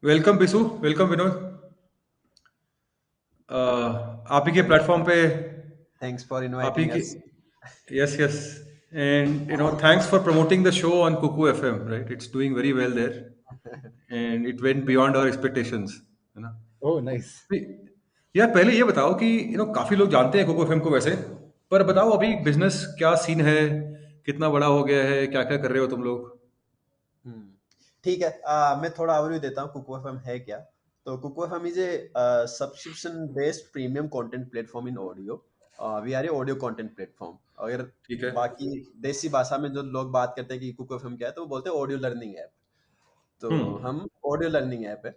Welcome Vishu, welcome Vinod. आप ही के platform पे Thanks for आप ही inviting की us. Yes yes and thanks for promoting the show on Kuku FM, right? It's doing very well there and it went beyond our expectations, है ना? Oh nice. भी- यार पहले ये बताओ कि काफी लोग जानते हैं कोको एफएम को वैसे, पर बताओ अभी बिजनेस क्या सीन है, कितना बड़ा हो गया है, क्या क्या कर रहे हो तुम लोग? हम्म, ठीक है। मैं थोड़ा ओवरव्यू देता हूँ कुकू एफएम है क्या। तो Kuku FM is a subscription based premium content platform in audio. We are a audio content platform. अगर ठीक है। बाकी देसी भाषा में जो लोग बात करते हैं कि कुकू एफएम क्या है, तो वो बोलते हैं ऑडियो लर्निंग ऐप। तो हम्म। हम ऑडियो लर्निंग ऐप है।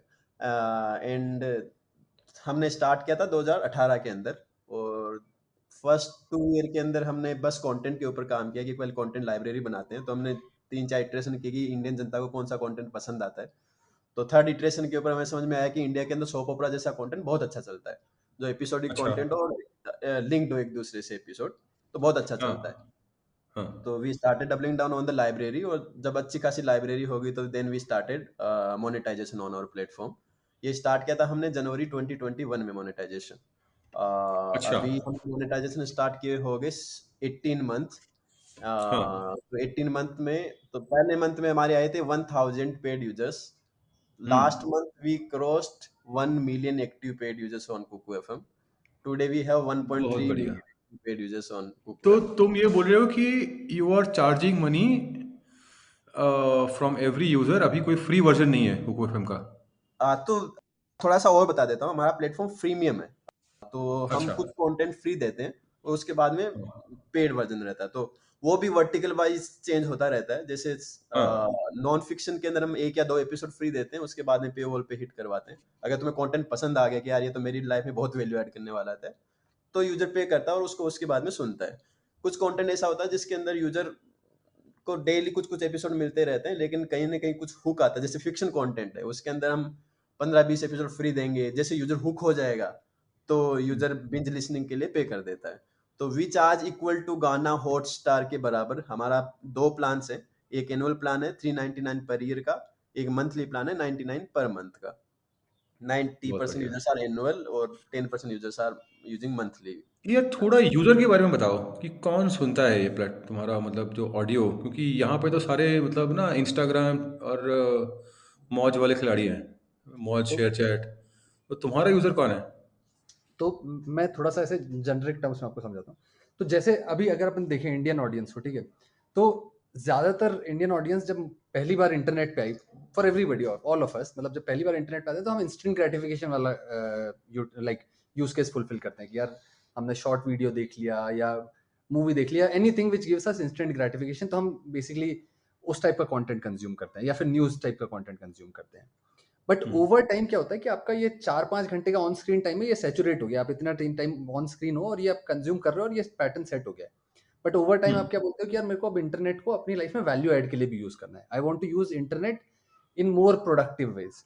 एंड हमने स्टार्ट किया था 2018 के अंदर। और फर्स्ट 2 ईयर के अंदर हमने बस कंटेंट के ऊपर काम किया कि पहले कंटेंट लाइब्रेरी बनाते हैं। तो हमने 3-4 इटरेशन की कि इंडियन जनता को कौन सा कंटेंट पसंद आता है। तो थर्ड इटरेशन के ऊपर हमें समझ में आया कि इंडिया के अंदर सोप ओपरा जैसा कंटेंट बहुत अच्छा चलता है, जो एपिसोडिक अच्छा। कंटेंट और लिंक्ड हो एक दूसरे से एपिसोड, तो बहुत अच्छा हाँ चलता है। हाँ। तो we started doubling down on the library. और जब अच्छी खासी लाइब्रेरी होगी तो then we started monetization on our platform. ये स्टार्ट किया था हमने जनवरी 2021 में मोनेटाइजेशन। अच्छा। अभी हम मोनेटाइजेशन स्टार्ट किए हो गए 18 मंथ। हाँ। तो 18 मंथ में तो पहले मंथ में हमारे आए थे 1000 paid users. Last hmm. Month we crossed 1 million active paid users on Kuku FM. Today we have बहुत 1.3 बढ़िया। Million paid users on Kuku तो एफएम। तुम ये बोल रहे हो कि you are charging money from every user, अभी कोई फ्री वर्जन नहीं है कोको एफएम का? तो थोड़ा सा और बता देता हूँ, हमारा प्लेटफॉर्म फ्रीमियम है। तो हम अच्छा। कुछ कंटेंट फ्री देते हैं और उसके बाद में हाँ। पेड वर्जन रहता है। तो वो भी वर्टिकल वाइज चेंज होता रहता है। जैसे हाँ। नॉन फिक्शन के अंदर हम 1 या 2 एपिसोड फ्री देते हैं, उसके बाद में पे वॉल पे हिट करवाते हैं। अगर तुम्हें कंटेंट पसंद आ गया कि यार ये तो मेरी लाइफ में बहुत वैल्यू ऐड करने वाला है, तो यूजर पे करता है और उसको उसके बाद में सुनता है। कुछ कंटेंट ऐसा होता है जिसके अंदर यूजर को डेली कुछ कुछ एपिसोड मिलते रहते हैं, लेकिन कहीं ना कहीं कुछ हुक आता है। जैसे फिक्शन कंटेंट है, उसके अंदर हम 15-20 एपिसोड फ्री देंगे। जैसे यूजर हुक हो जाएगा तो यूजर बिंज लिसनिंग के लिए पे कर देता है। तो वी चार्ज इक्वल टू गाना हॉट स्टार के बराबर। हमारा दो प्लान है। एक एनुअल प्लान है 399 पर ईयर का। एक मंथली प्लान है 99 पर मंथ का। नाइन्टी बहुत परसेंट बढ़िया। यूजर्स आर एनुअल और 10% यूजर्स आर यूजिंग मंथली। ये थोड़ा यूजर के बारे में बताओ कि कौन सुनता है ये प्लेट तुम्हारा, मतलब जो ऑडियो, क्योंकि यहाँ पे तो सारे मतलब ना इंस्टाग्राम और मौज वाले खिलाड़ी हैं, मौज तो शेयर चैट। तो तुम्हारा यूजर कौन है? तो मैं थोड़ा सा ऐसे जनरिक टर्म्स में आपको समझाता हूँ। तो जैसे अभी अगर अपन देखें इंडियन ऑडियंस को, ठीक है, तो ज्यादातर इंडियन ऑडियंस जब पहली बार इंटरनेट पे आई, फॉर एवरीबडी और ऑल ऑफ अस, मतलब जब पहली बार इंटरनेट पे आते हैं तो हम इंस्टेंट ग्रेटिफिकेशन वाला लाइक यूज केस फुलफिल करते हैं कि यार हमने शॉर्ट वीडियो देख लिया या मूवी देख लिया, anything which gives us instant gratification, तो हम बेसिकली उस टाइप का कंटेंट कंज्यूम करते हैं या फिर न्यूज टाइप का कंटेंट कंज्यूम करते हैं। But hmm. ओवर टाइम क्या होता है कि आपका ये 4-5 घंटे का ऑन स्क्रीन टाइम है, ये सैचुरेट हो गया, आप इतना टाइम ऑन स्क्रीन हो और ये आप कंज्यूम कर रहे हो और ये पैटर्न सेट हो गया है। बट ओवर टाइम आप हम्म। क्या बोलते हो कि यार मेरे को अब इंटरनेट को अपनी लाइफ में वैल्यू ऐड के लिए भी यूज करना है, I want to use internet in more productive ways.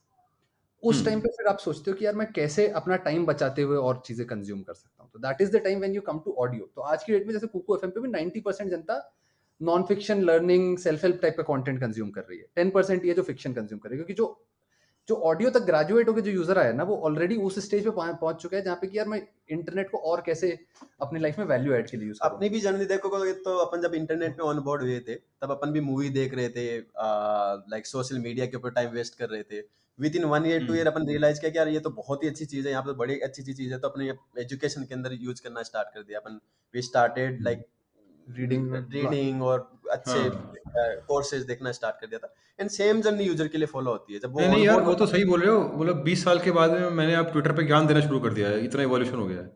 उस टाइम पे हम्म। फिर आप सोचते हो कि यार मैं कैसे अपना टाइम बचाते हुए और चीजें कंज्यूम कर सकता हूँ। तो that is the time when you come to audio. तो आज की डेट में जैसे कुकू एफएम पे भी 90% जनता non fiction learning self help type का कंटेंट कंज्यूम कर रही है, 10% ये जो फिक्शन कंज्यूम कर रही है, क्योंकि जो जो ऑडियो तक ग्रेजुएट होकर जो यूजर आया ना, वो ऑलरेडी उस स्टेज पे पहुंच चुका है जहाँ पे कि यार मैं इंटरनेट को और कैसे अपनी लाइफ में वैल्यू ऐड के लिए यूज करूँ। अपनी भी जर्नी देखो तो अपन जब इंटरनेट पे ऑन बोर्ड हुए थे, तब अपन भी मूवी देख रहे थे, लाइक सोशल मीडिया के ऊपर टाइम वेस्ट कर रहे थे। विद इन 1 ईयर 2 ईयर हम्म। अपन रियलाइज किया कि यार ये तो बहुत ही अच्छी चीज है, यहाँ पे बड़ी अच्छी अच्छी चीज है। तो अपने एजुकेशन के अंदर यूज करना स्टार्ट कर दिया अपन। We started hmm. Like reading reading और अच्छे हाँ। कोर्सेज देखना स्टार्ट कर दिया था। एंड सेम जर्नी यूजर के लिए फॉलो होती है जब वो नहीं नहीं ऑन यार, बोर्ड वो तो होता सही बोल रहे हो, मतलब 20 साल के बाद में मैंने आप ट्विटर पे ज्ञान देना शुरू कर दिया है, इतना इवोल्यूशन हो गया है।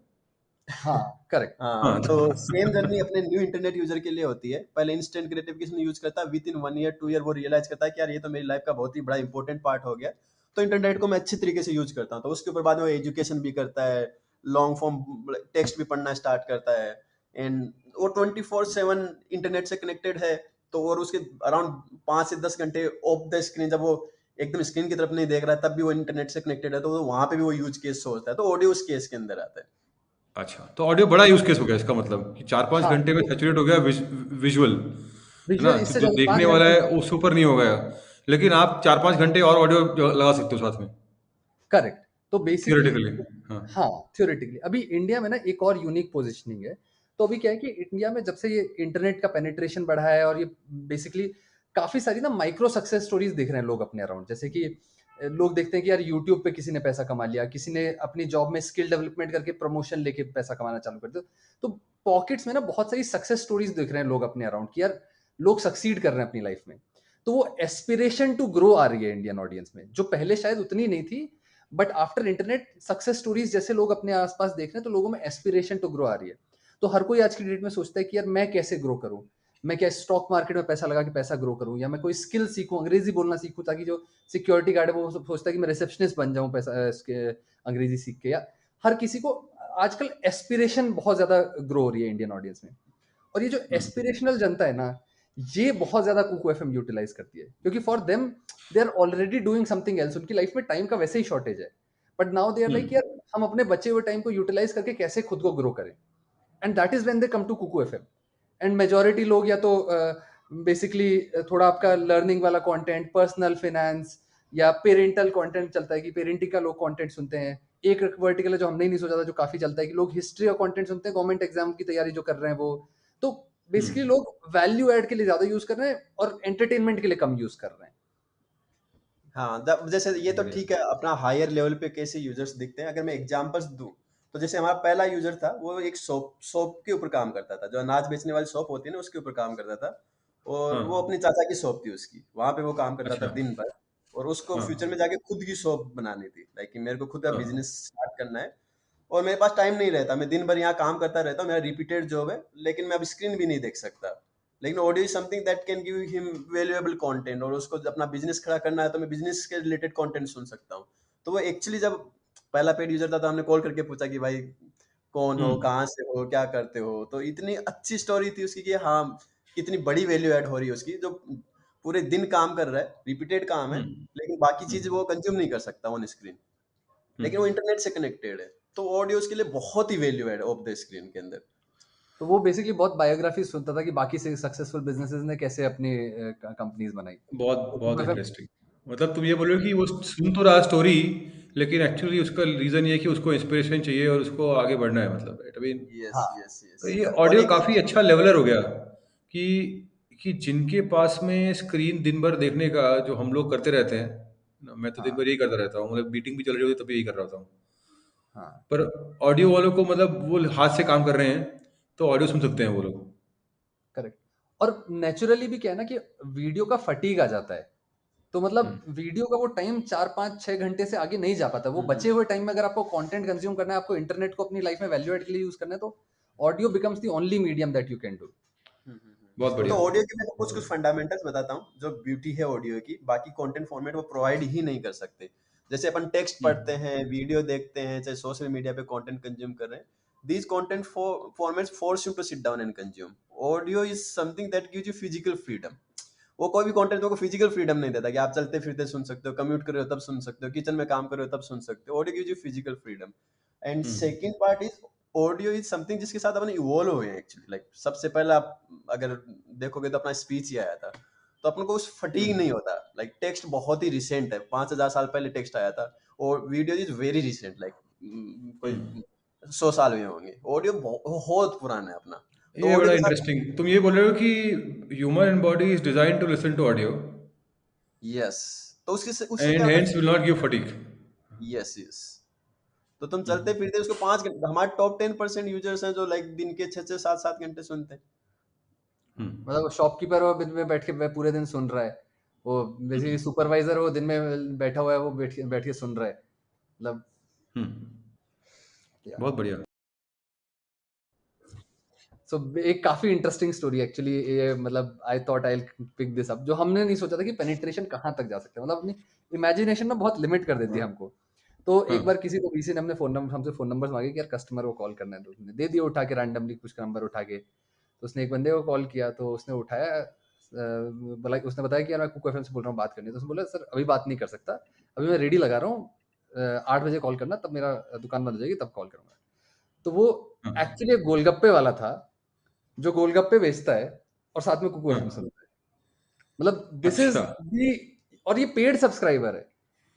हाँ करेक्ट। है। हाँ, हाँ तो सेम जर्नी अपने न्यू इंटरनेट यूजर के लिए होती है। पहले इंस्टेंट ग्रेटिफिकेशन यूज करता है, विद इन 1 ईयर 2 ईयर वो रियलाइज करता है कि यार ये तो मेरी लाइफ का बहुत ही बड़ा इंपॉर्टेंट पार्ट हो गया। तो इंटरनेट को मैं अच्छी तरीके से यूज करता हूँ। तो उसके ऊपर बाद में वो एजुकेशन भी करता है, लॉन्ग फॉर्म टेक्स्ट भी पढ़ना स्टार्ट करता है। एंड वो 24/7 इंटरनेट से कनेक्टेड है। तो और उसके अराउंड 5 से 10 घंटे ऑफ द स्क्रीन, जब वो एकदम स्क्रीन की तरफ नहीं देख रहा है, तब भी वो इंटरनेट से कनेक्टेड है। तो वहां पे भी वो यूज केस सोचता है। तो ऑडियो उस केस के अंदर आता है। अच्छा, तो ऑडियो बड़ा यूज केस हो गया इसका मतलब कि 4-5 घंटे में हाँ, सैचुरेट हो गया विजुअल, है ना? विजुअल तो इससे जो ज्यादा देखने 5 वाला घंटे है में। वो सुपर नहीं हो गया। लेकिन आप 4-5 घंटे और ऑडियो लगा सकते हो साथ में, करेक्ट। तो बेसिकली थियोरेटिकली। हाँ। हाँ, थ्योरेटिकली अभी इंडिया में ना एक और यूनिक पोजीशनिंग है। तो अभी क्या है कि इंडिया में जब से ये इंटरनेट का पेनिट्रेशन बढ़ा है और ये बेसिकली काफ़ी सारी ना माइक्रो सक्सेस स्टोरीज़ देख रहे हैं लोग अपने अराउंड। जैसे कि लोग देखते हैं कि यार यूट्यूब पे किसी ने पैसा कमा लिया, किसी ने अपनी जॉब में स्किल डेवलपमेंट करके प्रमोशन लेके पैसा कमाना चालू कर दिया। तो पॉकेट्स में ना बहुत सारी सक्सेस स्टोरीज़ देख रहे हैं लोग अपने अराउंड कि यार लोग सक्सीड कर रहे हैं अपनी लाइफ में। तो वो एस्पिरेशन टू ग्रो आ रही है इंडियन ऑडियंस में, जो पहले शायद उतनी नहीं थी। But after internet success stories जैसे लोग अपने आसपास देख रहे हैं तो लोगों में एस्पिरेशन टू ग्रो आ रही है। तो हर कोई आज की डेट में सोचता है कि यार मैं कैसे ग्रो करूं, मैं क्या स्टॉक मार्केट में पैसा लगा के पैसा ग्रो करूं, या मैं कोई स्किल सीखूं, अंग्रेजी बोलना सीखूं, ताकि जो सिक्योरिटी गार्ड है वो सोचता है कि मैं रिसेप्शनिस्ट बन जाऊं पैसा इसके अंग्रेजी सीख के। या हर किसी को आजकल एस्पिरेशन बहुत ज्यादा ग्रो हो रही है इंडियन ऑडियंस में। और ये जो एस्पिरेशनल जनता है ना, ये बहुत ज्यादा कुकू एफएम यूटिलाइज करती है, क्योंकि for them they are already doing something else. उनकी लाइफ में टाइम का वैसे ही शॉर्टेज है, but now they are like यार हम अपने बचे हुए टाइम को यूटिलाइज करके कैसे खुद को ग्रो करें। And that is when they come to Kuku FM. And majority लोग या तो बेसिकली थोड़ा आपका लर्निंग वाला कंटेंट, पर्सनल फाइनेंस या पेरेंटल कंटेंट चलता है कि पेरेंटिंग का लोग कंटेंट सुनते हैं। एक वर्टिकल है जो हमने ही नहीं सोचा था, जो काफी चलता है, कि लोग हिस्ट्री और कंटेंट सुनते हैं, गवर्नमेंट एग्जाम की तैयारी जो कर रहे हैं वो। तो बेसिकली लोग वैल्यू ऐड के लिए ज्यादा यूज कर रहे हैं और एंटरटेनमेंट के लिए कम यूज कर रहे हैं। हाँ, जैसे ये तो बढ़िया। ठीक है, अपना हायर लेवल पे कैसे यूजर्स दिखते हैं, अगर मैं एग्जांपल्स दूं तो जैसे हमारा पहला यूजर था, वो एक शॉप शॉप के ऊपर काम करता था, जो अनाज बेचने वाली शॉप होती है ना, उसके ऊपर काम करता था। और हाँ। वो अपने चाचा की शॉप थी उसकी, वहां पे वो काम करता था अच्छा। दिन भर। और उसको हाँ। फ्यूचर में जाके खुद की शॉप बनानी थी, लाइक मेरे को खुद का हाँ। बिजनेस स्टार्ट करना है। और मेरे पास टाइम नहीं रहता, मैं दिन भर यहाँ काम करता रहता हूँ, मेरा रिपीटेड जॉब है, लेकिन मैं अब स्क्रीन भी नहीं देख सकता। लेकिन audio is something that can give him valuable content, और उसको अपना बिजनेस खड़ा करना है तो मैं बिजनेस के रिलेटेड कंटेंट सुन सकता हूँ। तो वो एक्चुअली जब पहला पेड यूजर था तो हमने कॉल करके पूछा कि भाई कौन हो, हम्म। कहाँ से हो, क्या करते हो। तो इतनी अच्छी स्टोरी थी उसकी कि हाँ, कितनी बड़ी वैल्यू ऐड हो रही है उसकी, जो पूरे दिन काम कर रहा है, रिपीटेड काम है, हम्म। लेकिन बाकी चीज हम्म। वो कंज्यूम नहीं कर सकता ऑन स्क्रीन, लेकिन वो हम्म। इंटरनेट से कनेक्टेड है। तो ऑडियो उसके लिए बहुत ही value add of the screen के अंदर। तो वो बेसिकली बहुत बायोग्राफी सुनता था कि बाकी से सक्सेसफुल बिजनेसेस ने कैसे अपनी कंपनीज बनाई। बहुत तो बहुत कुकू एफएम इंटरेस्टिंग। मतलब तुम ये बोल रहे हो कि वो सुन तो रहा स्टोरी, लेकिन एक्चुअली उसका रीज़न ये है कि उसको इंस्पिरेशन चाहिए और उसको आगे बढ़ना है, मतलब इट मीन। यस, हाँ, यस, तो यस। ये और ऑडियो एक काफ़ी अच्छा लेवलर हो गया कि जिनके पास में स्क्रीन दिन भर देखने का जो हम लोग करते रहते हैं ना, मैं तो दिन हाँ, भर यही करता रहता हूँ, मतलब मीटिंग भी चल रही होती है तभी यही कर रहा हूँ। हाँ, पर ऑडियो वालों को मतलब वो हाथ से काम कर रहे हैं, तो ऑडियो सुन सकते हैं वो लोग। करेक्ट। और नेचुरली भी क्या है ना कि वीडियो का फटीग आ जाता है। तो मतलब हम्म। वीडियो का वो टाइम 4 5 6 घंटे से आगे नहीं जा पाता। वो बचे हुए टाइम में अगर आपको कंटेंट कंज्यूम करना है, आपको इंटरनेट को अपनी लाइफ में वैल्यू एड के लिए यूज करना है, तो audio becomes the only medium that you can do. बहुत तो बढ़िया। ऑडियो के मैं तो बहुत कुछ कुछ बढ़िया। फंडामेंटल्स बताता हूँ, जो ब्यूटी है ऑडियो की, बाकी कंटेंट फॉर्मेट वो प्रोवाइड ही नहीं कर सकते। जैसे अपन टेक्स्ट पढ़ते हम्म। हैं, वीडियो देखते हैं, चाहे सोशल मीडिया पे कंटेंट कंज्यूम कर रहे हैं, these content formats force you to sit down and consume. Audio is something that gives you physical freedom. वो कोई भी कंटेंट को फिजिकल फ्रीडम नहीं देता कि आप चलते फिरते सुन सकते हो, कम्यूट कर रहे हो तब सुन सकते हो, किचन में काम कर रहे हो तब सुन सकते हो। Audio gives you physical freedom. And hmm. Second part is, audio is something जिसके साथ अपन इवॉल्व हुए हैं एक्चुअली। लाइक सबसे पहले आप अगर देखोगे तो अपना स्पीच ही आया था, तो अपन को उस फटीग नहीं हम्म। होता। लाइक टेक्स्ट बहुत ही रिसेंट है, 5,000 साल पहले टेक्स्ट आया था। और video is very recent, like hmm. कोई 100 साल हुए होंगे। ऑडियो बहुत पुराना है अपना। तो ये ऑडियो बड़ा के साथ, इंटरेस्टिंग, तुम ये बोल रहे हो कि human body is design to listen to audio yes, तो उससे क्या एंड होता हेंस है। Will not give fatigue. Yes, yes. तो तुम चलते हम्म। फिरते उसको 5 घंटे, हमारे टॉप 10% यूजर्स हैं जो लाइक दिन के 6 6 7 7 घंटे सुनते हैं। हम्म। मतलब शॉपकीपर वो दिन में बैठ के पूरे दिन सुन रहा है, वो बेसिकली हम्म। सुपरवाइजर वो दिन में बैठा हुआ है, वो बैठ के सुन रहा है। मतलब हम्म। क्या। बहुत बढ़िया। सो एक काफी इंटरेस्टिंग स्टोरी एक्चुअली ये, मतलब I thought I pick this up, जो हमने नहीं सोचा था कि पेनिट्रेशन कहाँ तक जा सकता है। मतलब अपनी इमेजिनेशन ना बहुत लिमिट कर देती है हमको। तो हाँ। एक बार किसी को वीसी ने हमने फोन नंबर हमसे फोन नंबर्स मांगे कि यार कस्टमर को कॉल करना है, तो उसने दे दिया उठा के रैंडमली कुछ नंबर उठा के। तो उसने एक बंदे को कॉल किया, तो उसने उठाया, बोला, उसने बताया कि यार मैं कुक एफएम से बोल रहा हूँ, बात करनी है। तो उसने बोला सर अभी बात नहीं कर सकता, अभी मैं रेडी लगा रहा हूँ, 8 बजे कॉल करना, तब मेरा दुकान बंद हो जाएगी, तब कॉल करूंगा। तो वो हाँ। एक्चुअली एक गोलगप्पे वाला था, जो गोलगप्पे बेचता है और साथ में कुकू एफएम हाँ। सुनता है। मतलब दिस इज अच्छा। दी और ये पेड सब्सक्राइबर है।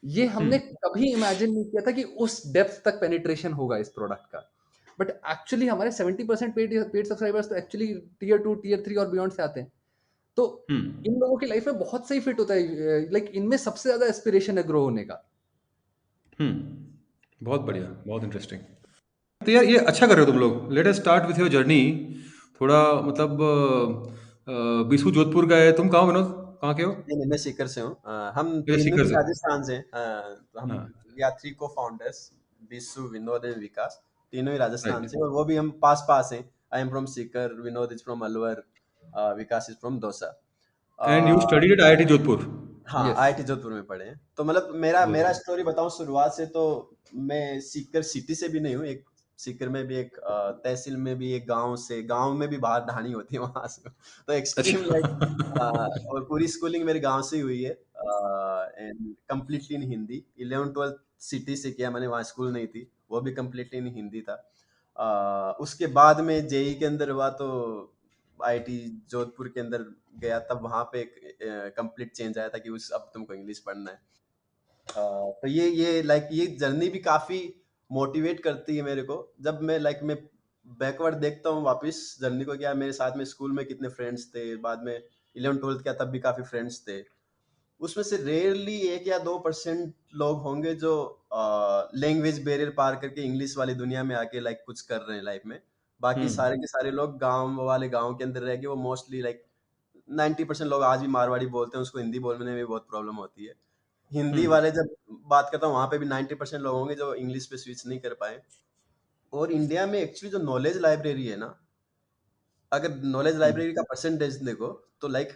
ये हमने हम्म कभी इमेजिन नहीं किया था कि उस डेप्थ तक पेनिट्रेशन होगा इस प्रोडक्ट का। बट एक्चुअली हमारे 70% पेड पेड सब्सक्राइबर्स तो एक्चुअली टियर 2 टियर 3 और बियॉन्ड से आते हैं। तो इन हम्म लोगों की लाइफ में बहुत सही फिट होता है, लाइक इनमें सबसे ज्यादा एस्पिरेशन है ग्रो होने का। बहुत बढ़िया, बहुत इंटरेस्टिंग। तो यार ये अच्छा कर रहे हो तुम लोग। Let us start with your journey. थोड़ा मतलब बिसु जोधपुर का है, तुम कहाँ हो विनोद, कहाँ के हो? नहीं नहीं, मैं सीकर से हूँ। हम ये तीनों सीकर ही से। राजस्थान से हैं। तो हम हाँ, we are 3 co-founders, Vishu, Vinod and Vikas. तीनों ही राजस्थान राइट। से, और वो भी हम पास-पास हैं। I am from Sikar, Vinod is from Alwar, Vikas is from Dausa. And you a, studied at IIT Jodhpur? हाँ, यस। आईआईटी जोधपुर में पढ़े हैं। तो मतलब मेरा बहुत मेरा बढ़िया। स्टोरी बताऊं शुरुआत से, तो मैं सीकर सिटी से भी नहीं हूँ। एक सीकर में भी एक तहसील में भी एक गांव में भी बाहर ढाणी होती है वहां से। तो एक्सट्रीम अच्छा। लाइक, और पूरी स्कूलिंग मेरे गांव से ही हुई है, and completely in Hindi. 11th 12th city से किया मैंने, वहाँ स्कूल नहीं थी, वो भी कम्प्लीटली इन हिंदी था। उसके बाद में जेई के अंदर हुआ, तो आईआईटी जोधपुर के अंदर गया, तब वहां पे एक कंप्लीट चेंज आया था कि उस अब तुमको इंग्लिश पढ़ना है। तो ये लाइक ये जर्नी भी काफी मोटिवेट करती है मेरे को। जब मैं बैकवर्ड देखता हूँ वापस जर्नी को, क्या मेरे साथ में स्कूल में कितने फ्रेंड्स थे, बाद में 11th 12th किया तब भी काफी फ्रेंड्स थे। उसमें से रेयरली 1 या 2% लोग होंगे जो लैंग्वेज बैरियर पार करके इंग्लिश वाली दुनिया में आके लाइक कुछ कर रहे हैं लाइफ में। बाकी सारे के सारे लोग गांव के अंदर रह के, वो मोस्टली लाइक 90% लोग आज भी मारवाड़ी बोलते हैं, उसको हिंदी बोलने में भी बहुत प्रॉब्लम होती है। हिंदी वाले हम्म जब बात करता हूँ, वहां पे भी 90% लोग होंगे जो इंग्लिश पे स्विच नहीं कर पाए। और इंडिया में एक्चुअली जो नॉलेज लाइब्रेरी है ना, अगर नॉलेज हम्म लाइब्रेरी का परसेंटेज देखो, तो like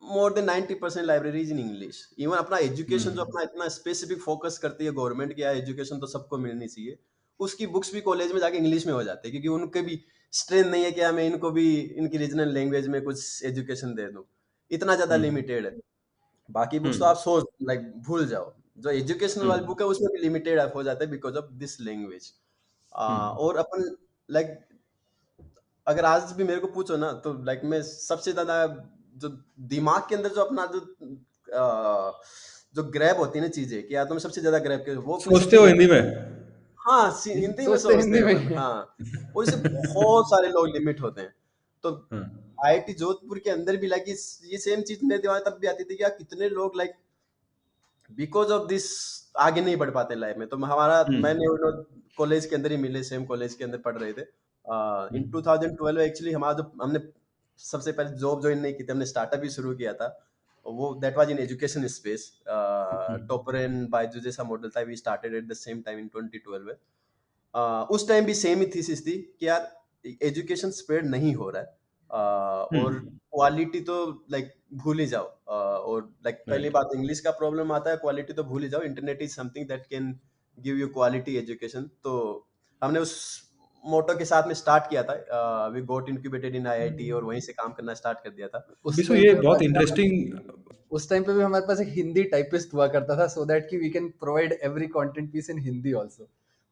more than 90% libraries in English. Even अपना एजुकेशन जो हम्म अपना इतना स्पेसिफिक फोकस करती है गवर्नमेंट की, एजुकेशन तो सबको मिलनी चाहिए, उसकी बुक्स भी कॉलेज में जाके इंग्लिश में हो जाती है, क्योंकि उनके भी स्ट्रेंथ नहीं है कि मैं इनको भी इनकी रीजनल लैंग्वेज में कुछ एजुकेशन दे दूं। इतना ज्यादा हम्म लिमिटेड है। बाकी बुक्स तो हम्म आप सोच लाइक भूल जाओ। जो एजुकेशनल वाली हम्म बुक है उसमें भी लिमिटेड हो जाता है बिकॉज ऑफ दिस लैंग्वेज। हम्म और अपन लाइक, अगर आज भी मेरे को पूछो ना, तो लाइक मैं सबसे ज्यादा जो दिमाग के अंदर जो अपना जो ग्रैब होती है ना चीजें, कि यार तुम्हें सबसे ज्यादा ग्रैब के वो अपनी सोचते सबसे हो ज्यादा, हिंदी में? हाँ, हिंदी में सोचते सोचते हिंदी हैं में अपन, ही है। हाँ। और इससे बहुत सारे लोग लिमिट होते हैं। तो हाँ। आईआईटी जोधपुर के अंदर भी लाइक ये सेम चीज मेरे दिमाग में तब भी आती थी कि यार कितने लोग लाइक बिकॉज ऑफ दिस आगे नहीं बढ़ पाते लाइफ में। तो मैंने हम्म कॉलेज के अंदर ही मिले, सेम कॉलेज के अंदर पढ़ रहे थे। इन हम्म 2012 एक्चुअली हमारा जो हमने सबसे पहले जॉब ज्वाइन नहीं की थी, हमने स्टार्टअप ही शुरू किया था। वो that was in education space. Hmm Toppr and Byju जैसा मॉडल था, we started at the same time in 2012। उस टाइम भी सेम ही थीसिस थी कि यार एजुकेशन स्प्रेड नहीं हो रहा है, और हम्म क्वालिटी तो लाइक भूल ही जाओ। और लाइक पहली राइट। बात इंग्लिश का प्रॉब्लम आता है, क्वालिटी तो भूल ही जाओ। Internet is something that can give you quality education. तो हमने उस मोटो के साथ में स्टार्ट किया था। We got incubated in IIT, और वहीं से काम करना स्टार्ट कर दिया था। उस बिशु टाइम ये पे बहुत भाई साहब, इंटरेस्टिंग। उस टाइम पे भी हमारे पास एक हिंदी टाइपिस्ट हुआ करता था, सो दैट कि we can provide every content piece in Hindi also.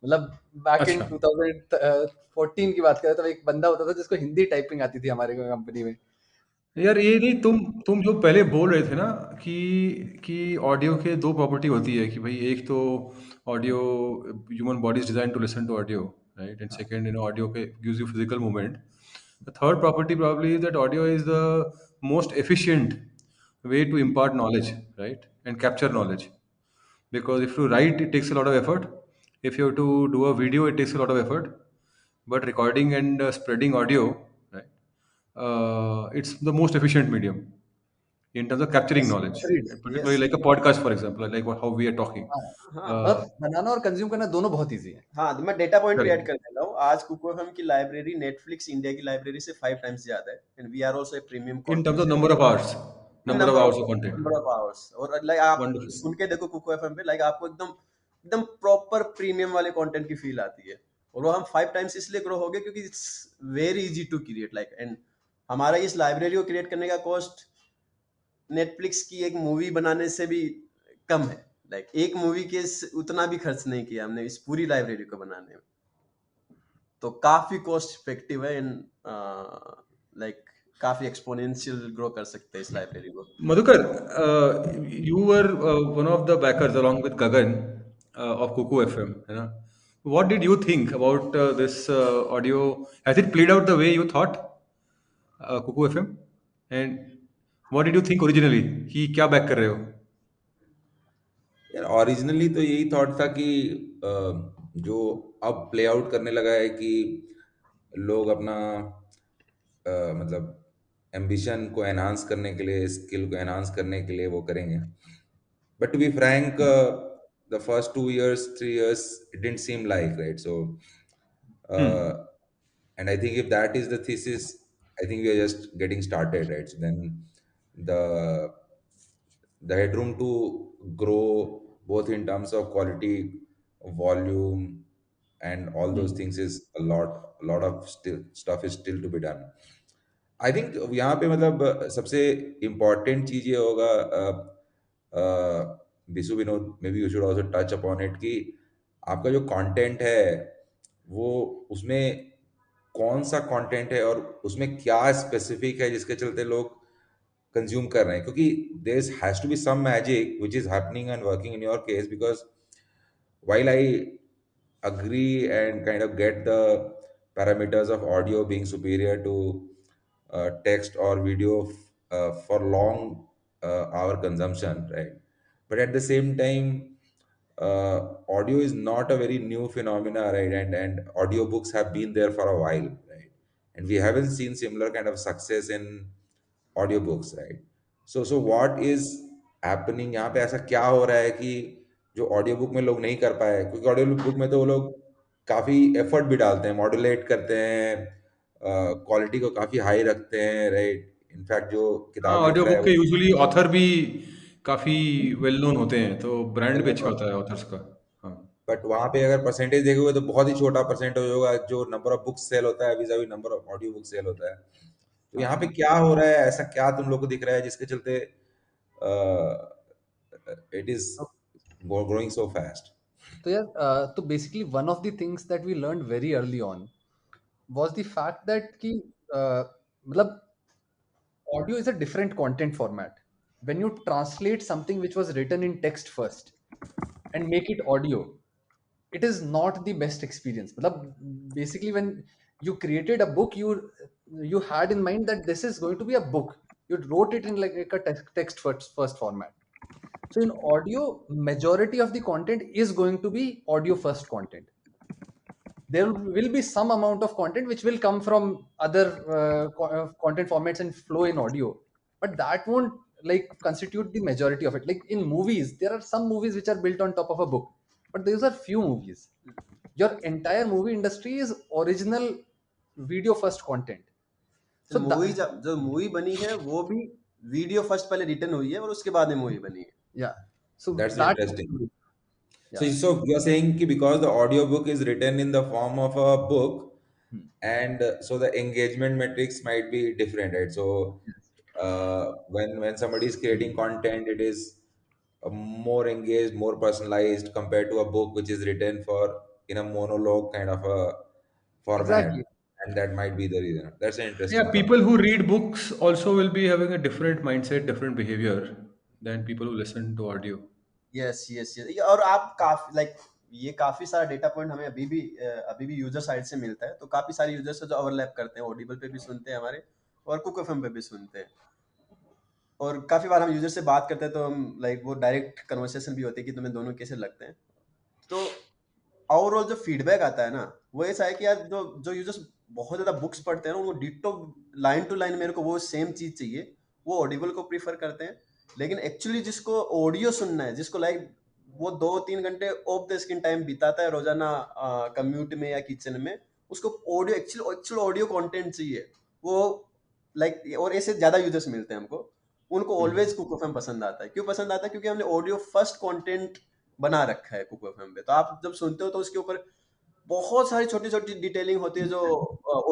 मतलब बैक इन अच्छा 2014 की बात करें तो एक बंदा होता था जिसको हिंदी टाइपिंग आती थी हमारे कंपनी में। यार, ये नहीं, तुम जो पहले बोल रहे थे ना कि ऑडियो के दो प्रॉपर्टी होती है कि भाई एक तो audio, human body is design to listen to audio, right? And हाँ, सेकंड, ऑडियो के gives you physical movement. The third property probably is that audio is the most efficient way to impart knowledge, right? And capture knowledge. Because if you write, it takes a lot of effort. If you have to do a video, it takes a lot of effort. But recording and spreading audio, right? It's the most efficient medium in terms of capturing yes, knowledge, agreed। and particularly yes, like a podcast, for example, like how we are talking. हाँ, हाँ। Uh, मतलब बनाना और consume करना दोनों बहुत easy है। हाँ, तो मैं डेटा पॉइंट भी correct. ऐड कर देता हूँ। आज कुको एफएम की लाइब्रेरी नेटफ्लिक्स इंडिया की लाइब्रेरी से 5 टाइम्स ज्यादा है, and we are also a premium In terms content of सेवा। number of hours, number of number of hours of content. Number of hours, और लाइक आप Wonderful. सुन के देखो कुको एफएम पे, लाइक आपको एकदम एकदम प्रॉपर प्रीमियम वाले कंटेंट की फील आती है। और वो हम 5 टाइम्स इसलिए ग्रो हो गए क्योंकि it's very easy to create like, and हमारा इस लाइब्रेरी को क्रिएट करने का कॉस्ट नेटफ्लिक्स की एक मूवी बनाने से भी कम है। लाइक एक मूवी के उतना भी खर्च नहीं किया हमने इस पूरी लाइब्रेरी को बनाने में। तो काफी कॉस्ट इफेक्टिव है, इन लाइक काफी एक्सपोनेंशियल ग्रो कर सकते हैं इस लाइब्रेरी को। Madhukar, you were one of the backers along with Gagan of Kuku FM. You know? What did you think about this audio? Has it played out the way you thought, Kuku FM? And what did you think originally? कि क्या back कर रहे हो? यार originally तो यही thought था कि जो अब प्ले आउट करने लगा है कि लोग अपना मतलब एम्बिशन को एनहांस करने के लिए, स्किल को एनहांस करने के लिए वो करेंगे. But to be frank, the first 2 years 3 years it didn't seem like, right? So and I think if that is the thesis, I think we are just getting started, right? So then the headroom to grow both in terms of quality, volume, and all those things is a lot of still stuff is still to be done. I think यहाँ पे मतलब सबसे important चीज ये होगा, Bisu Vinod, maybe you should also touch upon it, कि आपका जो कंटेंट है वो उसमें कौन सा कंटेंट है और उसमें क्या स्पेसिफिक है जिसके चलते लोग कंज्यूम कर रहे हैं. क्योंकि there has to be some magic which is happening and working in your case, because while I agree and kind of get the parameters of audio being superior to text or video for long hour consumption, right? But at the same time, audio is not a very new phenomena, right? And audiobooks have been there for a while, right? And we haven't seen similar kind of success in audiobooks, right? So what is happening, यहाँ पे ऐसा क्या हो रहा है कि जो audio book में लोग नहीं कर पाए? क्योंकि ऑडियो बुक में तो वो लोग काफी एफर्ट भी डालते हैं, मॉड्यूलेट करते हैं, क्वालिटी को काफी हाई रखते हैं, राइट? इनफैक्ट जो हाँ, किताब लिख ऑडियो रहा है बुक के वो यूजुअली ऑथर भी काफी वेल नोन होते हैं, तो ब्रांड भी अच्छा well, होता है ऑथर्स का. हाँ. बट वहां पे अगर परसेंटेज देखोगे तो बहुत ही छोटा परसेंटेज होगा जो नंबर ऑफ बुक्स सेल होता है vis-a-vis number of audio book sale होता है. तो यहाँ पे क्या हो रहा है, ऐसा क्या तुम लोग को दिख रहा है जिसके चलते it is growing so fast? तो यार तो basically one of the things that we learn very early on was the fact that कि मतलब audio is a different content format. When you translate something which was written in text first and make it audio, it is not the best experience. मतलब basically when you created a book, you had in mind that this is going to be a book. You wrote it in like a text first format. So in audio, majority of the content is going to be audio first content. There will be some amount of content which will come from other content formats and flow in audio, but that won't like constitute the majority of it. Like in movies, there are some movies which are built on top of a book, but those are few movies. Your entire movie industry is original video first content. तो So movie जो movie बनी है वो भी video first पहले return हुई है और उसके बाद में मूवी बनी है. yeah, so That's that interesting. yeah. So you're saying कि because the audiobook is written in the form of a book, and so the engagement metrics might be different, right? So when somebody is creating content, it is more engaged, more personalized compared to a book which is written for in a monologue kind of a format, Exactly. and that might be the reason. That's an Yeah, interesting thought. people who read books also will be having a different mindset, different behavior than people who listen to audio. Yes yes yes. और आप काफी like ये काफी सारा data point हमें अभी भी user side से मिलता है. तो काफी सारे यूजर्स जो ओवरलैप करते हैं, ऑडिबल पे भी सुनते हैं हमारे और कुक एफएम पे भी सुनते हैं. और काफी बार हम यूजर से बात करते हैं तो हम लाइक वो डायरेक्ट कन्वर्सेशन भी होती है कि तुम्हें दोनों कैसे लगते हैं. तो ओवरऑल जो फीडबैक आता है ना वो ऐसा है कि यार जो जो यूजर्स बहुत ज्यादा बुक्स पढ़ते हैं ना, उनको डिट्टो लाइन टू लाइन मेरे को वो सेम चीज चाहिए, वो ऑडिबल को प्रीफर करते हैं. लेकिन एक्चुअली जिसको ऑडियो सुनना है, जिसको लाइक वो 2-3 घंटे ऑफ द स्क्रीन टाइम बिताता है रोजाना कम्यूट में या किचन में, उसको ऑडियो एक्चुअल ऑडियो कंटेंट चाहिए वो लाइक. और ऐसे ज्यादा यूजर्स मिलते हैं हमको, उनको ऑलवेज कुक एफएम पसंद आता है. क्यों पसंद आता है? क्योंकि हमने ऑडियो फर्स्ट कंटेंट बना रखा है कुक एफएम पे. तो आप जब सुनते हो तो उसके ऊपर बहुत सारी छोटी छोटी डिटेलिंग होती है जो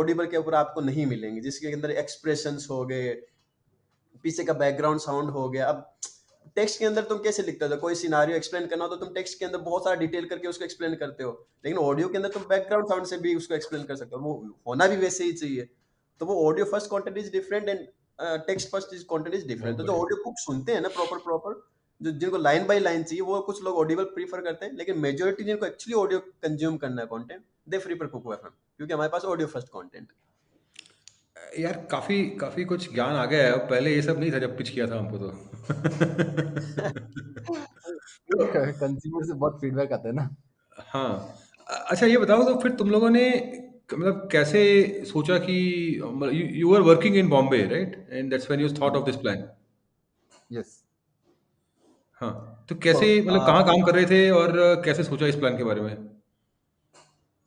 ऑडिबल के ऊपर आपको नहीं मिलेंगी, जिसके अंदर एक्सप्रेशंस हो गए, पीछे का बैकग्राउंड साउंड हो गया. अब टेक्स्ट के अंदर तुम कैसे लिखते हो? कोई सिनारियो एक्सप्लेन करना हो तो तुम टेक्स्ट के अंदर बहुत सारा डिटेल करके उसको एक्सप्लेन करते हो, लेकिन ऑडियो के अंदर तुम बैकग्राउंड साउंड से भी उसको एक्सप्लेन कर सकते हो. वो होना भी वैसे ही चाहिए. तो वो audio first content is different and text first is content is different. बहुत तो जो बढ़िया। ऑडियो बुक सुनते हैं ना प्रॉपर जो जिनको लाइन बाय लाइन चाहिए, वो कुछ लोग ऑडिबल प्रीफर करते हैं, लेकिन मेजोरिटी जिनको एक्चुअली ऑडियो कंज्यूम करना है content, they prefer Kuku FM, क्योंकि हमारे पास ऑडियो फर्स्ट कंटेंट। यार काफी काफी कुछ ज्ञान आ गया है, पहले ये सब नहीं था जब पिच किया था हमको तो। तो कंज्यूमर से बहुत फीडबैक आता है ना। हाँ, अच्छा ये बताओ तो फिर तुम लोगों ने मतलब कैसे सोचा कि you are working in Bombay right, and that's when you thought of this plan. Yes. हाँ, तो तो कैसे मतलब कहाँ काम कर रहे थे और कैसे सोचा इस प्लान के बारे में?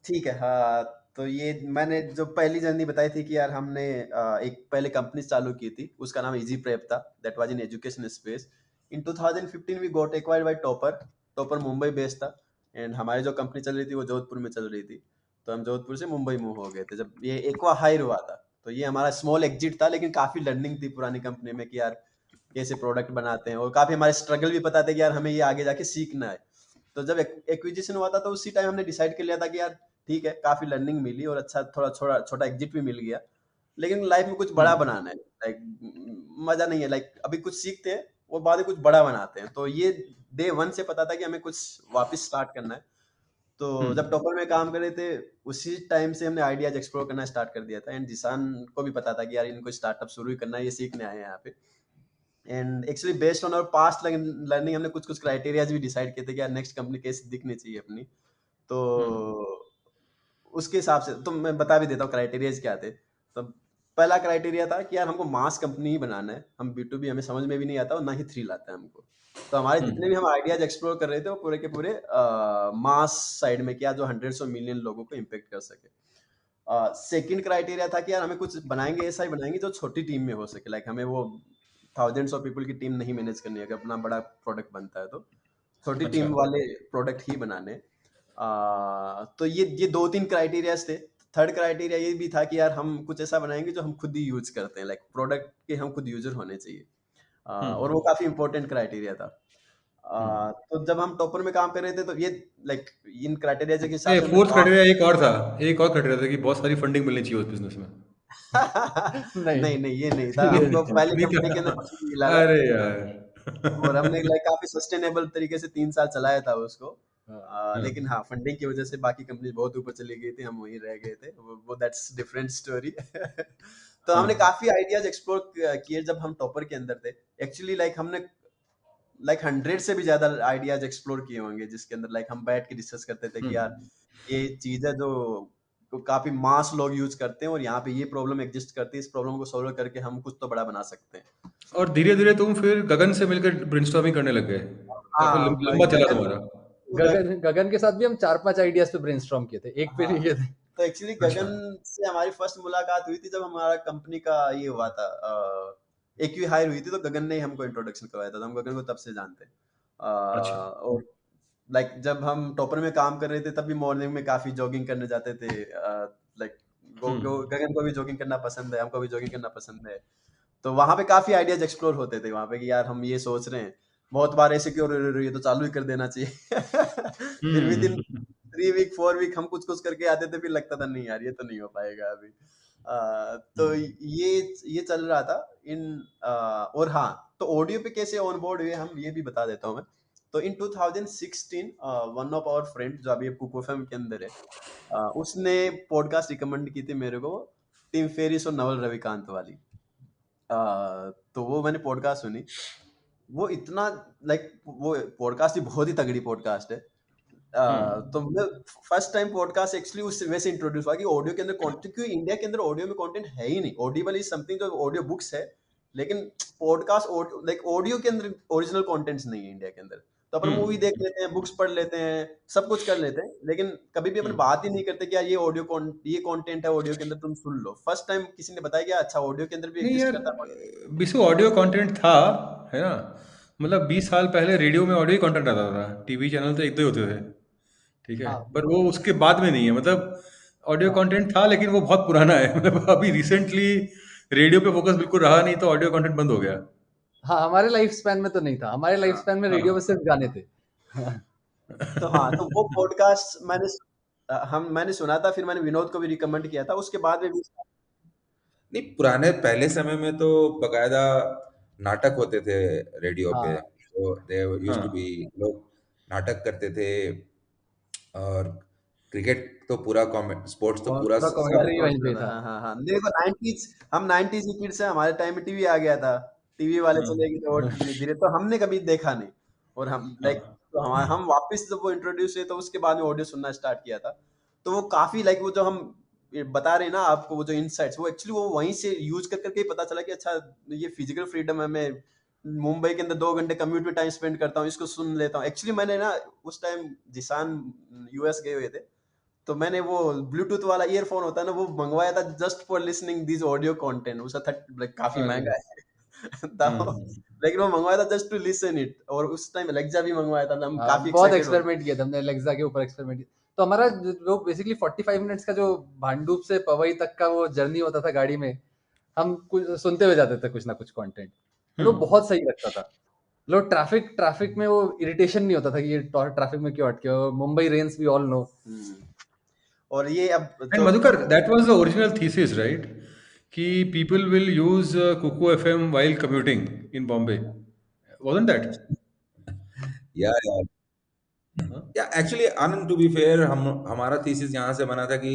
ठीक है, हाँ। तो ये मैंने जो पहली जर्नी बताई थी कि यार हमने एक पहले कंपनी चालू की थी, उसका नाम इजी प्रेप था, that was in education space. In 2015 we got acquired by Toppr. Toppr Mumbai based था, एंड हमारी जो कंपनी चल रही थी वो जोधपुर में चल रही थी। तो हम जोधपुर से मुंबई मूव हो गए थे जब ये एक्वा हायर हुआ था। तो ये हमारा स्मॉल एग्जिट था, लेकिन काफी लर्निंग थी पुरानी कंपनी में कि यार कैसे प्रोडक्ट बनाते हैं, और काफी हमारे स्ट्रगल भी पता थे कि यार हमें ये आगे जाके सीखना है। तो जब एक्विजिशन हुआ था तो उसी टाइम हमने डिसाइड कर लिया था कि यार ठीक है, काफी लर्निंग मिली और अच्छा थोड़ा छोटा छोटा एग्जिट भी मिल गया, लेकिन लाइफ में कुछ बड़ा हम्म। बनाना है। लाइक मजा नहीं है, लाइक अभी कुछ सीखते हैं और बाद में कुछ बड़ा बनाते हैं। तो ये डे वन से पता था कि हमें कुछ वापस स्टार्ट करना है। तो जब हम्म। टॉपर में काम कर रहे थे, उसी टाइम से हमने आइडियाज एक्सप्लोर करना स्टार्ट कर दिया था। एंड जिसान को भी पता था कि यार इनको स्टार्टअप शुरू ही करना है, ये सीखने आए हैं यहाँ पे। And actually based on our past learning हमने कुछ कुछ क्राइटेरियाज भी डिसाइड किए थे कि यार नेक्स्ट कंपनी कैसे दिखनी चाहिए अपनी। तो हम्म। उसके हिसाब से तो मैं बता भी देता हूँ क्राइटेरियाज क्या थे। तो पहला क्राइटेरिया था कि यार हमको मास कंपनी ही बनाना है, हम B2B हमें समझ में भी नहीं आता और ना ही थ्रिल आता है हमको। तो हमारे जितने हम्म। भी हम आइडियाज एक्सप्लोर कर रहे थे वो पूरे के पूरे मास साइड में किया, जो हंड्रेड्स ऑफ मिलियन लोगों को इम्पेक्ट कर सके। सेकंड क्राइटेरिया था कि यार हमें कुछ बनाएंगे, ऐसा ही बनाएंगे जो छोटी टीम में हो सके। लाइक हमें वो थाउजेंड्स ऑफ पीपल की टीम नहीं मैनेज करनी है, अगर अपना बड़ा प्रोडक्ट बनता है तो छोटी अच्छा। टीम वाले प्रोडक्ट ही बनाने। तो ये दो तीन क्राइटेरियाज थे। थर्ड क्राइटेरिया ये भी था कि यार हम कुछ ऐसा बनाएंगे जो हम खुद ही यूज करते हैं, लाइक प्रोडक्ट के हम खुद यूजर होने चाहिए। और वो हम्म। काफी इंपॉर्टेंट क्राइटेरिया था। हम्म। तो जब हम टॉपर में काम कर रहे थे तो ये लाइक इन क्राइटेरिया के हिसाब नहीं, से हमने फोर्थ पांच क्राइटेरिया एक और था। एक और क्राइटेरिया था कि बहुत सारी फंडिंग मिलनी चाहिए उस बिजनेस में। नहीं। नहीं नहीं, ये नहीं था। ये हमको नहीं। पहले नहीं कंपनी के अंदर था। फंडिंग मिला था, अरे यार। और हमने लाइक काफी सस्टेनेबल तरीके से 3 साल चलाया था उसको। हाँ। लेकिन हाँ। हाँ, फंडिंग की वजह से बाकी कंपनी बहुत ऊपर चली गई थी, हम वहीं रह गए थे। वो दैट्स डिफरेंट स्टोरी। तो हमने हाँ। काफी आइडियाज एक्सप्लोर किए जब हम टॉपर के अंदर थे। एक्चुअली लाइक हमने लाइक 100 से भी ज्यादा आइडियाज एक्सप्लोर किए होंगे, जिसके अंदर लाइक हम बैठ के डिस्कस करते थे कि यार हम्म। ये चीज है जो को काफी मास लोग यूज करते हैं, और यहाँ पे ये प्रॉब्लम एग्जिस्ट करती है, इस प्रॉब्लम को सोल्व करके हम कुछ तो बड़ा बना सकते हैं। और धीरे धीरे तुम फिर गगन से मिलकर ब्रेनस्टॉर्मिंग करने लग गए। काफी हाँ, लंबा चला गगन तुम्हारा। गगन गगन के साथ भी हम 4-5 आइडियाज पे ब्रेनस्टॉर्म किए थे, एक पे हाँ, नहीं किए थे। तो एक्चुअली अच्छा। गगन से हमारी फर्स्ट मुलाकात हुई थी जब हमारा कंपनी का ये हुआ था, एक्वी हायर हुई थी। तो गगन ने ही हमको इंट्रोडक्शन करवाया था, तो हम गगन को तब से जानते हैं। अच्छा। और लाइक जब हम टॉपर में काम कर रहे थे तब भी मॉर्निंग में काफी जॉगिंग करने जाते थे। लाइक हम्म। गगन को भी जॉगिंग करना पसंद है, हमको भी जॉगिंग करना पसंद है। तो वहां पे काफी आइडियाज एक्सप्लोर होते थे वहां पे कि यार हम ये सोच रहे हैं। बहुत बार ऐसे क्यों ये तो चालू ही कर देना चाहिए। फिर भी दिन हम्म। 3 वीक 4 वीक हम कुछ कुछ करके आते थे, फिर लगता था नहीं यार ये तो नहीं हो पाएगा अभी। तो हम्म। ये चल रहा था इन और हाँ, तो ऑडियो पे कैसे ऑन बोर्ड हुए हम ये भी बता देता हूँ मैं। तो इन 2016 वन ऑफ आवर फ्रेंड जो अभी कुक एफएम के अंदर है, उसने पॉडकास्ट रिकमेंड की थी मेरे को, टिम फेरिस और नवल रविकांत वाली। तो वो मैंने पॉडकास्ट सुनी। वो इतना लाइक वो पॉडकास्ट ही बहुत ही तगड़ी पॉडकास्ट है। हम्म। तो मैं फर्स्ट टाइम पॉडकास्ट एक्चुअली उस वैसे इंट्रोड्यूस हुआ कि ऑडियो के अंदर कंटेंट, क्योंकि इंडिया के अंदर ऑडियो में कंटेंट है ही नहीं। ऑडिबल इज समथिंग जो ऑडियो बुक्स है, लेकिन पॉडकास्ट लाइक ऑडियो के अंदर ओरिजिनल कंटेंट्स नहीं है इंडिया के अंदर। तो अपन मूवी देख हम्म। लेते हैं, बुक्स पढ़ लेते हैं, सब कुछ कर लेते हैं, लेकिन कभी भी अपन हम्म। बात ही नहीं करते कि यार ये कंटेंट है ऑडियो के अंदर, तुम सुन लो। फर्स्ट टाइम किसी ने बताया कि अच्छा ऑडियो के अंदर भी नहीं एग्जिस्ट यार, करता है। बिसु ऑडियो कंटेंट था, है ना? मतलब 20 साल पहले रेडियो में ऑडियो कंटेंट आता था, टीवी चैनल तो एक दो ही होते थे। ठीक है, हाँ पर वो उसके बाद में नहीं है। मतलब ऑडियो हाँ कंटेंट था लेकिन वो बहुत पुराना है। मतलब अभी रिसेंटली रेडियो पे फोकस बिल्कुल रहा नहीं, तो ऑडियो कंटेंट बंद हो गया। हाँ, हमारे लाइफ स्पैन में तो नहीं था। हमारे लाइफ हाँ। स्पैन में रेडियो हाँ। में सिर्फ गाने थे। तो हाँ, तो वो पॉडकास्ट मैंने सुना था, फिर मैंने विनोद को भी रिकमेंड किया था। उसके बाद में भी नहीं, पुराने पहले समय में तो बकायदा नाटक होते थे रेडियो पे, हाँ तो दे यूज्ड टू बी, हाँ लोग नाटक करते थे। और क्रिकेट तो पूरा स्पोर्ट्स तो और पूरा पूरा सब। कमेंट्री स्पोर्ट्स वहीं में पे था, था। हाँ हाँ हाँ। देखो 90s, हम 90s की किड्स हैं, हमारे टाइम में टीवी आ गया था, टीवी वाले हाँ चले गए थे और धीरे धीरे तो हमने कभी देखा नहीं। और हम लाइक, हाँ तो हम वापस जब वो इंट्रोड्यूस हुए तो उसके बाद में ऑडियो सुनना स्टार्ट किया था। तो वो काफी लाइक, वो जो हम ये बता रहे हैं ना आपको, वो जो इनसाइट्स, वो एक्चुअली वो वहीं से यूज कर करके ही पता चला कि अच्छा, ये फिजिकल फ्रीडम है। मैं मुंबई के अंदर 2 घंटे कम्यूट में टाइम स्पेंड करता हूँ, इसको सुन लेता हूँ। एक्चुअली मैंने ना उस टाइम जिसान यूएस गए हुए थे, तो मैंने वो ब्लूटूथ वाला ईयरफोन होता है ना, वो मंगवाया था just for listening this audio content. उसका था लाइक काफी अरे महंगा है तो, लेकिन वो मंगवाया था जस्ट टू लिसन इट। और उस टाइम अलेक्सा भी मंगवाया था, तो हम हाँ काफी बहुत एक्साइटेड हो गए। एक्सपेरिमेंट किया था हमने एलेक्सा के ऊपर, एक्सपेरिमेंट किया। तो हमारा वो बेसिकली 45 मिनट्स का जो भांडूप से पवई तक का वो जर्नी होता था गाड़ी में, हम कुछ सुनते हुए जाते थे कुछ ना कुछ कंटेंट, और वो हम्म बहुत सही लगता था। लोग ट्रैफिक ट्रैफिक में वो इरिटेशन नहीं होता था कि ये ट्रैफिक में क्यों अटके हो। Mumbai rains we all know. Hmm. और ये अब And तो Madhukar, that was the original thesis, right? Ki people will use Kuku FM while commuting in Bombay. Wasn't that? या Huh? या actually Anand, to be fair, हम हमारा थीसिस यहाँ से बना था कि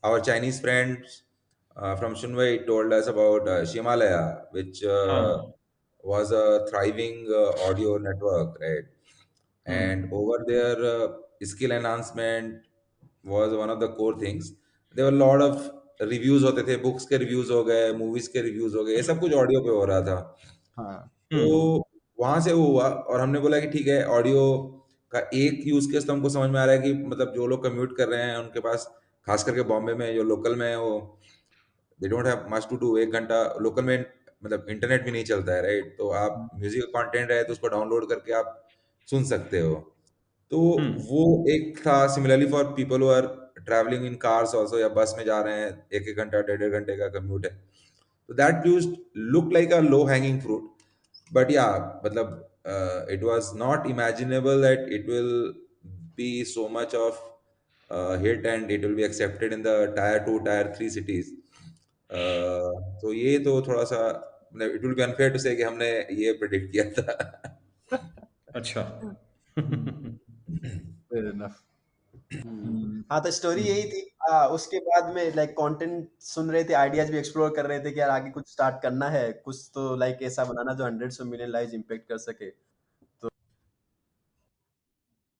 our Chinese friends from Shunwei told us about Shimalaya, which हाँ was a thriving audio network, right? And hmm over there, skill enhancement was one of the core things. There were a lot of reviews होते थे, books के reviews हो गए, movies के reviews हो गए, ये सब कुछ ऑडियो पे हो रहा था। हाँ हम्म तो वहां से वो हुआ, और हमने बोला कि ठीक है, ऑडियो का एक यूज केस तो हमको समझ में आ रहा है कि मतलब जो लोग कम्यूट कर रहे हैं उनके पास, खास करके बॉम्बे में जो लोकल में है, वो they don't have much to do. 1 घंटा लोकल में मतलब इंटरनेट भी नहीं चलता है, राइट? तो आप म्यूजिक का कंटेंट है तो उसको डाउनलोड करके आप सुन सकते हो। तो हम्म वो एक था। Similarly for people who are travelling in cars also, या बस में जा रहे हैं, 1 1 घंटा 1 1 घंटे का कम्यूट है, तो that use look like a low hanging fruit. But yeah, matlab, it was not imaginable that it will be so much of hit and it will be accepted in the tier 2 tier 3 cities. तो ये तो थोड़ा सा, मतलब it will be unfair to say कि हमने ये predict किया था। अच्छा फेयर इनफ। हाँ, तो स्टोरी यही थी। उसके बाद में लाइक कंटेंट सुन रहे थे, आइडियाज भी एक्सप्लोर कर रहे थे कि यार आगे कुछ स्टार्ट करना है, कुछ तो लाइक ऐसा बनाना जो hundreds of million lives impact कर सके।